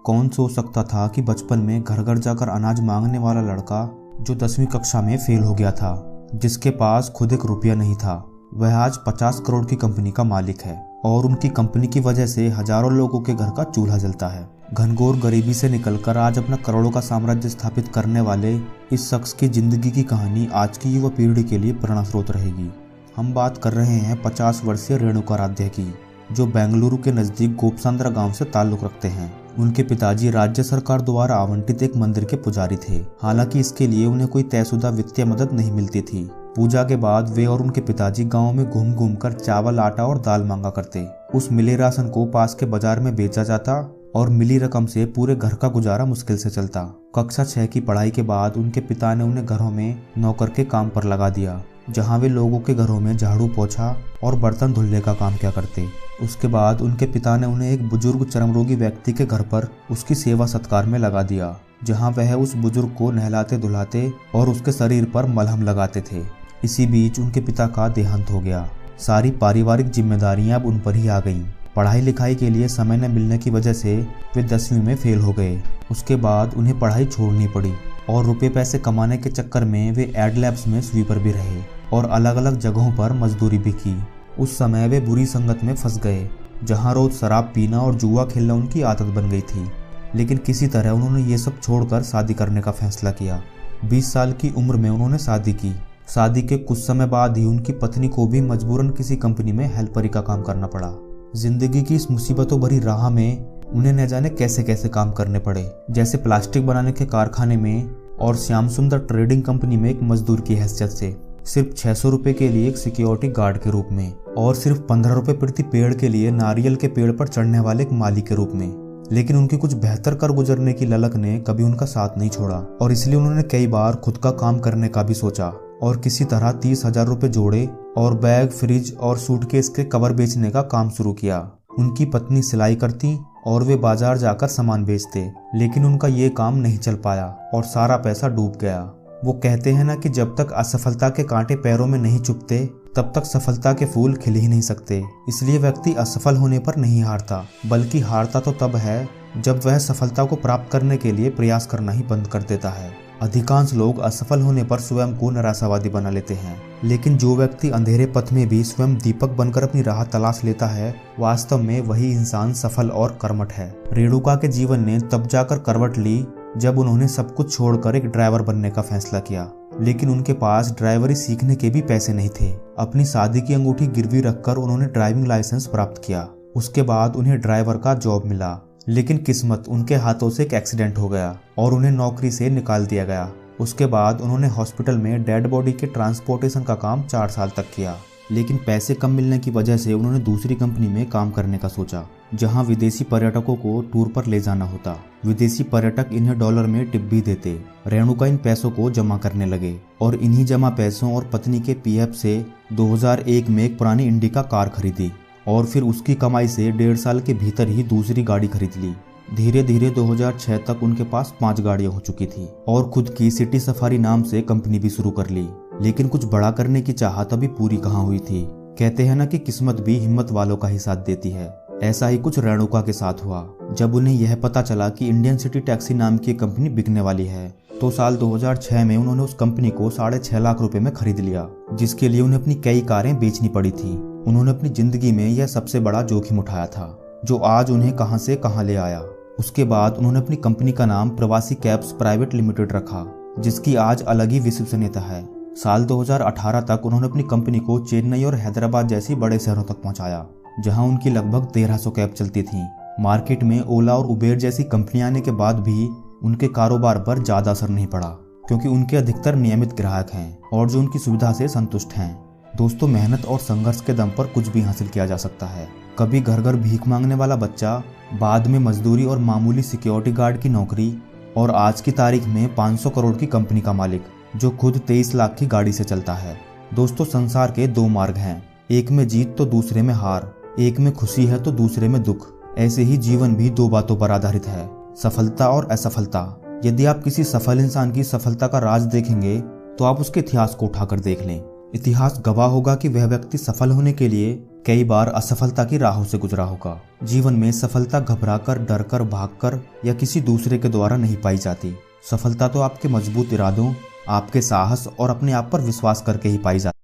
कौन सोच सकता था कि बचपन में घर घर जाकर अनाज मांगने वाला लड़का जो 10वीं कक्षा में फेल हो गया था, जिसके पास खुद एक रुपया नहीं था, वह आज 50 करोड़ की कंपनी का मालिक है और उनकी कंपनी की वजह से हजारों लोगों के घर का चूल्हा जलता है। घनघोर गरीबी से निकलकर आज अपना करोड़ों का साम्राज्य स्थापित करने वाले इस शख्स की जिंदगी की कहानी आज की युवा पीढ़ी के लिए प्रेरणा स्रोत रहेगी। हम बात कर रहे हैं 50 वर्षीय रेणुका राध्या की, जो बेंगलुरु के नज़दीक गोपसंद्रा गांव से ताल्लुक़ रखते हैं। उनके पिताजी राज्य सरकार द्वारा आवंटित एक मंदिर के पुजारी थे। हालांकि इसके लिए उन्हें कोई तयशुदा वित्तीय मदद नहीं मिलती थी। पूजा के बाद वे और उनके पिताजी गांव में घूम घूम कर चावल, आटा और दाल मांगा करते। उस मिले राशन को पास के बाजार में बेचा जाता और मिली रकम से पूरे घर का गुजारा मुश्किल से चलता। कक्षा 6 की पढ़ाई के बाद उनके पिता ने उन्हें घरों में नौकर के काम पर लगा दिया, जहां वे लोगों के घरों में झाड़ू, पोछा और बर्तन धुलने का काम किया करते। उसके बाद उनके पिता ने उन्हें एक बुजुर्ग चर्मरोगी व्यक्ति के घर पर उसकी सेवा सत्कार में लगा दिया, जहां वह उस बुजुर्ग को नहलाते धुलाते और उसके शरीर पर मलहम लगाते थे। इसी बीच उनके पिता का देहांत हो गया। सारी पारिवारिक जिम्मेदारियां अब उन पर ही आ गईं। पढ़ाई लिखाई के लिए समय न मिलने की वजह से वे 10वीं में फेल हो गए। उसके बाद उन्हें पढ़ाई छोड़नी पड़ी और रुपये पैसे कमाने के चक्कर में वे एड लैब्स में स्वीपर भी रहे और अलग अलग जगहों पर मजदूरी भी की। उस समय वे बुरी संगत में फंस गए, जहां रोज शराब पीना और जुआ खेलना उनकी आदत बन गई थी। लेकिन किसी तरह उन्होंने ये सब छोड़कर शादी करने का फैसला किया। 20 साल की उम्र में उन्होंने शादी की। शादी के कुछ समय बाद ही उनकी पत्नी को भी मजबूरन किसी कंपनी में हेल्परी का काम करना पड़ा। जिंदगी की इस मुसीबतों भरी राह में उन्हें न जाने कैसे कैसे काम करने पड़े, जैसे प्लास्टिक बनाने के कारखाने में और श्याम सुंदर ट्रेडिंग कंपनी में एक मजदूर की हैसियत से, सिर्फ 600 रुपये के लिए एक सिक्योरिटी गार्ड के रूप में, और सिर्फ 15 रुपये प्रति पेड़ के लिए नारियल के पेड़ पर चढ़ने वाले एक माली के रूप में। लेकिन उनकी कुछ बेहतर कर गुजरने की ललक ने कभी उनका साथ नहीं छोड़ा और इसलिए उन्होंने कई बार खुद का काम करने का भी सोचा और किसी तरह 30,000 रुपये जोड़े और बैग, फ्रिज और सूटकेस के कवर बेचने का काम शुरू किया। उनकी पत्नी सिलाई करती और वे बाजार जाकर सामान बेचते, लेकिन उनका ये काम नहीं चल पाया और सारा पैसा डूब गया। वो कहते हैं ना कि जब तक असफलता के कांटे पैरों में नहीं चुभते तब तक सफलता के फूल खिल ही नहीं सकते। इसलिए व्यक्ति असफल होने पर नहीं हारता, बल्कि हारता तो तब है जब वह सफलता को प्राप्त करने के लिए प्रयास करना ही बंद कर देता है। अधिकांश लोग असफल होने पर स्वयं को निराशावादी बना लेते हैं, लेकिन जो व्यक्ति अंधेरे पथ में भी स्वयं दीपक बनकर अपनी राह तलाश लेता है, वास्तव में वही इंसान सफल और कर्मठ है। रेणुका के जीवन ने तब जाकर करवट ली जब उन्होंने सब कुछ छोड़कर एक ड्राइवर बनने का फैसला किया। लेकिन उनके पास ड्राइवरी सीखने के भी पैसे नहीं थे। अपनी शादी की अंगूठी गिरवी रखकर उन्होंने ड्राइविंग लाइसेंस प्राप्त किया। उसके बाद उन्हें ड्राइवर का जॉब मिला, लेकिन किस्मत उनके हाथों से एक एक्सीडेंट हो गया और उन्हें नौकरी से निकाल दिया गया। उसके बाद उन्होंने हॉस्पिटल में डेड बॉडी के ट्रांसपोर्टेशन का काम 4 साल तक किया, लेकिन पैसे कम मिलने की वजह से उन्होंने दूसरी कंपनी में काम करने का सोचा, जहां विदेशी पर्यटकों को टूर पर ले जाना होता। विदेशी पर्यटक इन्हें डॉलर में टिप भी देते। रेणुका इन पैसों को जमा करने लगे और इन्हीं जमा पैसों और पत्नी के पीएफ से 2001 में एक पुरानी इंडिका कार खरीदी और फिर उसकी कमाई से 1.5 साल के भीतर ही दूसरी गाड़ी खरीद ली। धीरे धीरे 2006 तक उनके पास 5 गाड़ियां हो चुकी थी और खुद की सिटी सफारी नाम से कंपनी भी शुरू कर ली। लेकिन कुछ बड़ा करने की चाहत अभी पूरी कहाँ हुई थी। कहते हैं ना कि किस्मत भी हिम्मत वालों का ही साथ देती है। ऐसा ही कुछ रेणुका के साथ हुआ। जब उन्हें यह पता चला कि इंडियन सिटी टैक्सी नाम की कंपनी बिकने वाली है, तो साल 2006 में उन्होंने उस कंपनी को 6.5 लाख रुपए में खरीद लिया, जिसके लिए उन्हें अपनी कई कारें बेचनी पड़ी थी। उन्होंने अपनी जिंदगी में यह सबसे बड़ा जोखिम उठाया था, जो आज उन्हें कहां से कहां ले आया। उसके बाद उन्होंने अपनी कंपनी का नाम प्रवासी कैब्स प्राइवेट लिमिटेड रखा, जिसकी आज अलग ही विश्वसनीयता है। साल 2018 तक उन्होंने अपनी कंपनी को चेन्नई और हैदराबाद जैसी बड़े शहरों तक पहुंचाया, जहां उनकी लगभग 1300 कैब चलती थीं। मार्केट में ओला और उबेर जैसी कंपनियां आने के बाद भी उनके कारोबार पर ज़्यादा असर नहीं पड़ा, क्योंकि उनके अधिकतर नियमित ग्राहक हैं और जो उनकी सुविधा से संतुष्ट हैं। दोस्तों, मेहनत और संघर्ष के दम पर कुछ भी हासिल किया जा सकता है। कभी घर घर भीख मांगने वाला बच्चा, बाद में मजदूरी और मामूली सिक्योरिटी गार्ड की नौकरी, और आज की तारीख में 500 करोड़ की कंपनी का मालिक, जो खुद 23 लाख की गाड़ी से चलता है। दोस्तों, संसार के 2 मार्ग हैं, एक में जीत तो दूसरे में हार, एक में खुशी है तो दूसरे में दुख। ऐसे ही जीवन भी 2 बातों पर आधारित है, सफलता और असफलता। यदि आप किसी सफल इंसान की सफलता का राज देखेंगे तो आप उसके इतिहास को उठाकर देख लें। इतिहास गवाह होगा कि वह व्यक्ति सफल होने के लिए कई बार असफलता की राहों से गुजरा होगा। जीवन में सफलता घबराकर, डरकर, भागकर या किसी दूसरे के द्वारा नहीं पाई जाती। सफलता तो आपके मजबूत इरादों, आपके साहस और अपने आप पर विश्वास करके ही पाई जाती है।